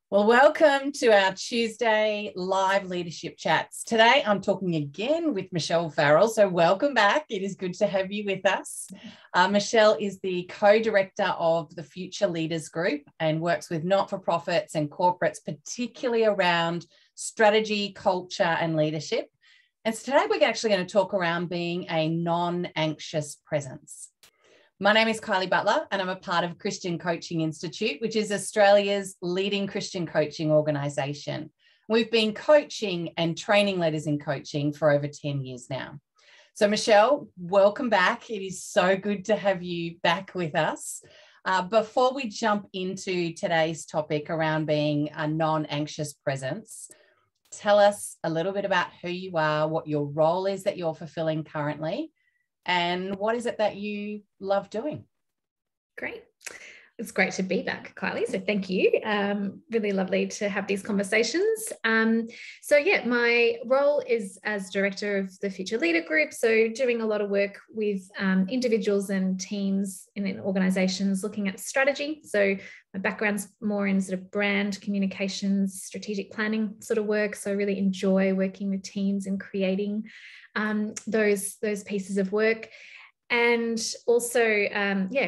Well, welcome to our Tuesday live leadership chats. Today, I'm talking again with Michelle Farrall. So welcome back. It is good to have you with us. Michelle is the co-director of the Future Leaders Group and works with not-for-profits and corporates, particularly around strategy, culture, and leadership. And so today, we're actually going to talk around being a non-anxious presence. My name is Kylie Butler, and I'm a part of Christian Coaching Institute, which is Australia's leading Christian coaching organisation. We've been coaching and training leaders in coaching for over 10 years now. So, Michelle, welcome back. It is so good to have you back with us. Before we jump into today's topic around being a non-anxious presence, tell us a little bit about who you are, what your role is that you're fulfilling currently, and what is it that you love doing? Great. It's great to be back, Kylie. So thank you. Really lovely to have these conversations. My role is as director of the Future Leader Group. So doing a lot of work with individuals and teams in organizations looking at strategy. So my background's more in sort of brand communications, strategic planning sort of work. So I really enjoy working with teams and creating those pieces of work. And also,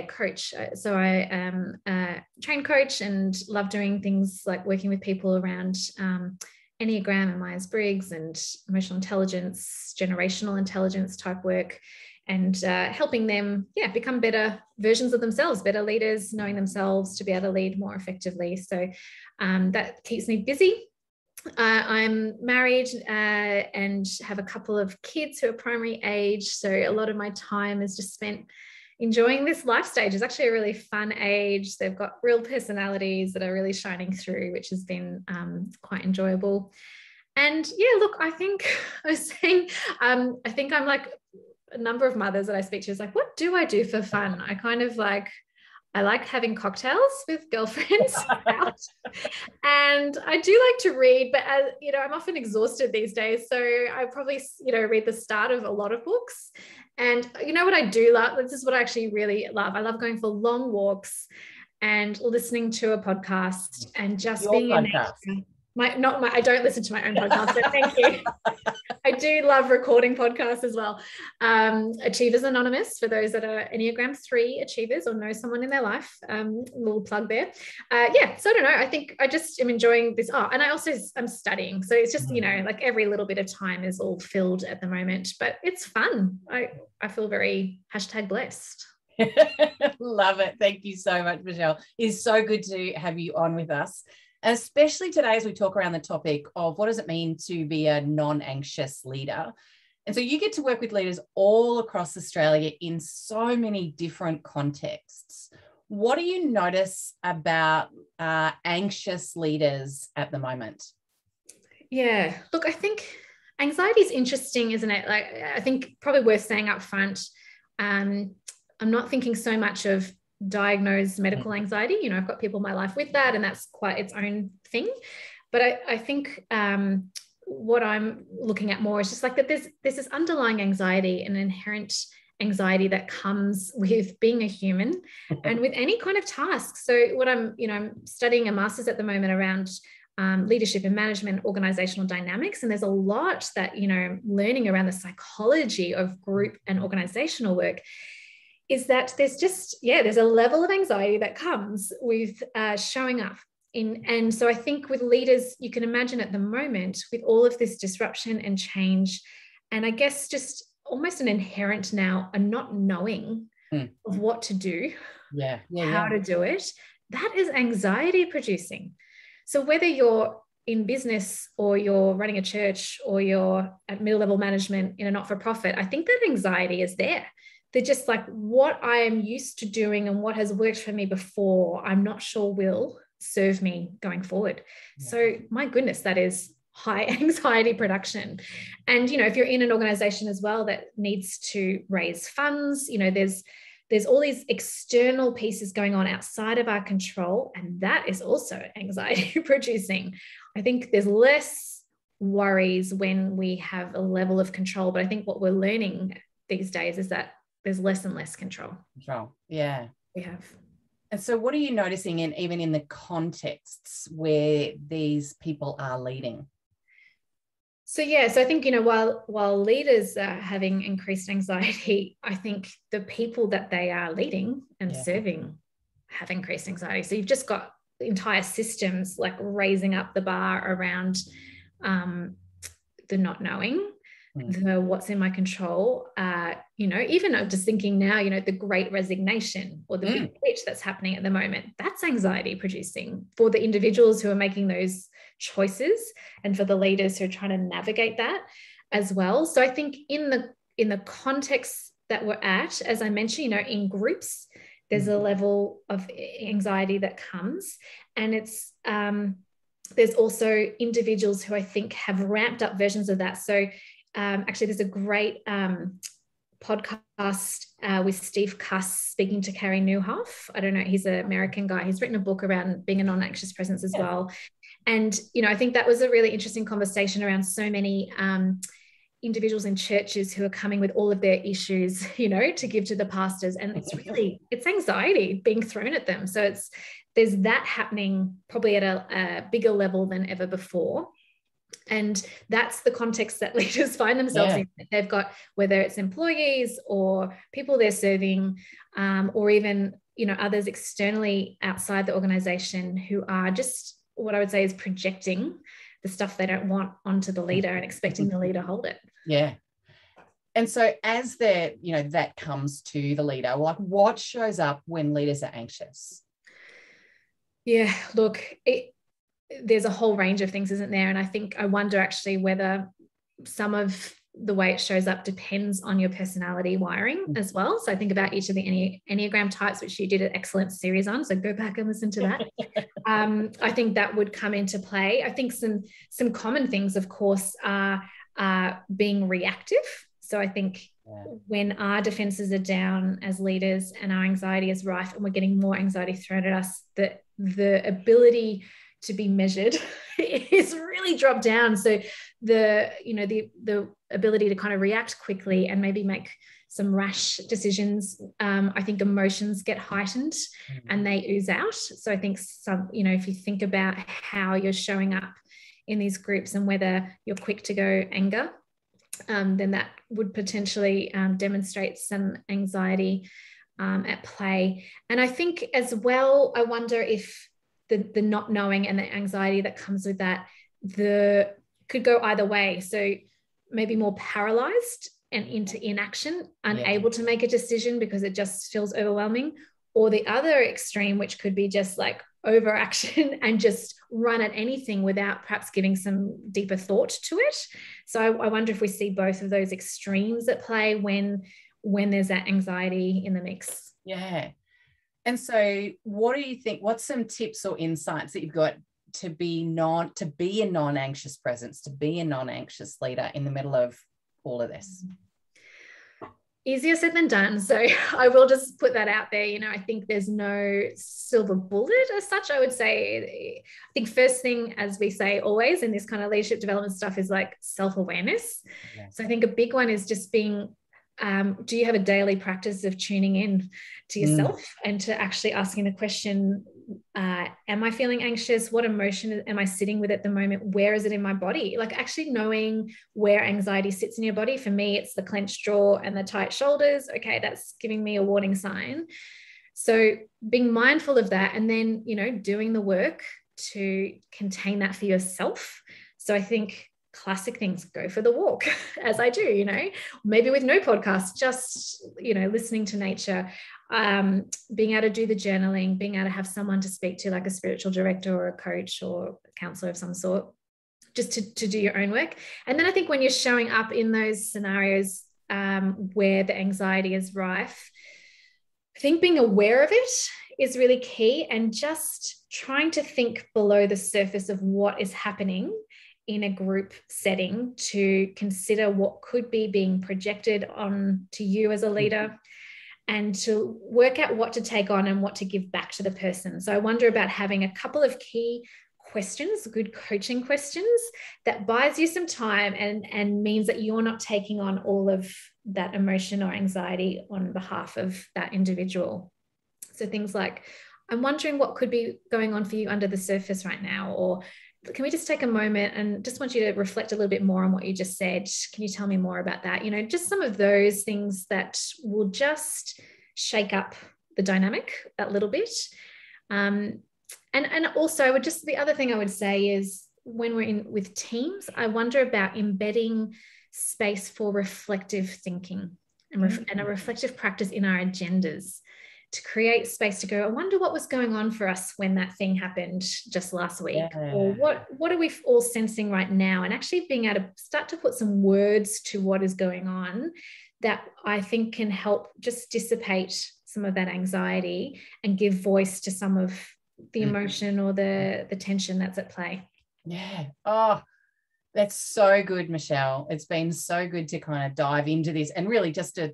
coach. So I am a train coach and love doing things like working with people around Enneagram and Myers-Briggs and emotional intelligence, generational intelligence type work, and helping them, become better versions of themselves, better leaders, knowing themselves to be able to lead more effectively. So that keeps me busy. I'm married and have a couple of kids who are primary age. So a lot of my time is just spent enjoying this life stage. It's actually a really fun age. They've got real personalities that are really shining through, which has been quite enjoyable. And I think I was saying, I think I'm like a number of mothers that I speak to is like, what do I do for fun? I like having cocktails with girlfriends out. And I do like to read, but I'm often exhausted these days. So I probably, read the start of a lot of books. And you know what I do love? This is what I actually really love. I love going for long walks and listening to a podcast and just being in nature. I don't listen to my own podcast, so thank you. I do love recording podcasts as well. Achievers Anonymous, for those that are Enneagram 3 achievers or know someone in their life, little plug there. So I don't know, I think I just am enjoying this. And I also am studying. So it's just, like every little bit of time is all filled at the moment, but it's fun. I feel very #blessed. Love it. Thank you so much, Michelle. It's so good to have you on with us. And especially today as we talk around the topic of what does it mean to be a non-anxious leader. And so you get to work with leaders all across Australia in so many different contexts. What do you notice about anxious leaders at the moment? Yeah, look, I think anxiety is interesting, isn't it? Like, I think probably worth saying up front, I'm not thinking so much of diagnosed medical anxiety. I've got people in my life with that, and that's quite its own thing. But I think what I'm looking at more is just like that there's this underlying anxiety, an inherent anxiety that comes with being a human and with any kind of task. So what I'm studying a master's at the moment around leadership and management, organizational dynamics. And there's a lot that, learning around the psychology of group and organizational work is that there's a level of anxiety that comes with showing up and so I think with leaders, you can imagine at the moment with all of this disruption and change, and I guess just almost an inherent now a not knowing of what to do, how to do it, that is anxiety producing. So whether you're in business or you're running a church or you're at middle level management in a not-for-profit, I think that anxiety is there. They're just like, what I am used to doing and what has worked for me before, I'm not sure will serve me going forward. Yeah. So my goodness, that is high anxiety production. And, if you're in an organization as well that needs to raise funds, there's all these external pieces going on outside of our control. And that is also anxiety producing. I think there's less worries when we have a level of control. But I think what we're learning these days is that there's less and less control. Yeah. We have. And so what are you noticing even in the contexts where these people are leading? So I think, while leaders are having increased anxiety, I think the people that they are leading and serving have increased anxiety. So you've just got entire systems like raising up the bar around the not knowing, the what's in my control, even I'm just thinking now, the great resignation or the big pitch that's happening at the moment, that's anxiety producing for the individuals who are making those choices and for the leaders who are trying to navigate that as well. So I think in the context that we're at, as I mentioned, in groups, there's a level of anxiety that comes, and it's there's also individuals who I think have ramped up versions of that. So actually, there's a great podcast with Steve Cuss speaking to Carrie Nieuwhof. I don't know, he's an American guy. He's written a book around being a non-anxious presence as well. And, I think that was a really interesting conversation around so many individuals in churches who are coming with all of their issues, to give to the pastors. And it's anxiety being thrown at them. So there's that happening probably at a bigger level than ever before. And that's the context that leaders find themselves in. They've got, whether it's employees or people they're serving, or even, others externally outside the organization who are just, what I would say is projecting the stuff they don't want onto the leader and expecting the leader to hold it. Yeah. And so as that comes to the leader, like what shows up when leaders are anxious? Yeah, look, there's a whole range of things, isn't there? And I wonder actually whether some of the way it shows up depends on your personality wiring as well. So I think about each of the Enneagram types, which you did an excellent series on. So go back and listen to that. I think that would come into play. I think some common things, of course, are being reactive. So I think when our defenses are down as leaders and our anxiety is rife and we're getting more anxiety thrown at us, the ability to be measured is really dropped down. So the ability to kind of react quickly and maybe make some rash decisions, I think emotions get heightened and they ooze out. So I think if you think about how you're showing up in these groups and whether you're quick to go anger, then that would potentially demonstrate some anxiety at play. And I think as well, I wonder if the not knowing and the anxiety that comes with that, could go either way. So maybe more paralyzed and into inaction, unable to make a decision because it just feels overwhelming, or the other extreme, which could be just like overaction and just run at anything without perhaps giving some deeper thought to it. So I wonder if we see both of those extremes at play when there's that anxiety in the mix. Yeah. And so what do you think, what's some tips or insights that you've got to be a non-anxious presence, to be a non-anxious leader in the middle of all of this? Easier said than done. So I will just put that out there. I think there's no silver bullet as such. I would say, I think first thing, as we say always in this kind of leadership development stuff, is like self-awareness. So I think a big one is just being, do you have a daily practice of tuning in to yourself and to actually asking the question, am I feeling anxious? What emotion am I sitting with at the moment? Where is it in my body? Like actually knowing where anxiety sits in your body. For me, it's the clenched jaw and the tight shoulders. Okay, that's giving me a warning sign. So being mindful of that and then, doing the work to contain that for yourself. So I think classic things, go for the walk as I do, maybe with no podcast, just, listening to nature, being able to do the journaling, being able to have someone to speak to, like a spiritual director or a coach or a counselor of some sort, just to do your own work. And then I think when you're showing up in those scenarios where the anxiety is rife, I think being aware of it is really key, and just trying to think below the surface of what is happening in a group setting, to consider what could be being projected on to you as a leader, and to work out what to take on and what to give back to the person. So I wonder about having a couple of key questions, good coaching questions, that buys you some time and means that you're not taking on all of that emotion or anxiety on behalf of that individual. So things like, I'm wondering what could be going on for you under the surface right now, or can we just take a moment and just want you to reflect a little bit more on what you just said? Can you tell me more about that? You know, just some of those things that will just shake up the dynamic a little bit. And also the other thing I would say is when we're in with teams, I wonder about embedding space for reflective thinking and a reflective practice in our agendas, to create space to go, I wonder what was going on for us when that thing happened just last week, or what are we all sensing right now, and actually being able to start to put some words to what is going on, that I think can help just dissipate some of that anxiety and give voice to some of the emotion or the tension that's at play. Yeah. Oh, that's so good, Michelle. It's been so good to kind of dive into this, and really just a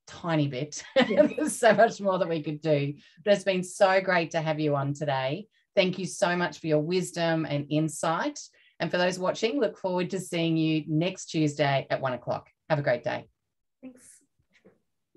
tiny bit. Yeah. There's so much more that we could do, but it's been so great to have you on today. Thank you so much for your wisdom and insight. And for those watching, look forward to seeing you next Tuesday at 1 o'clock. Have a great day. Thanks.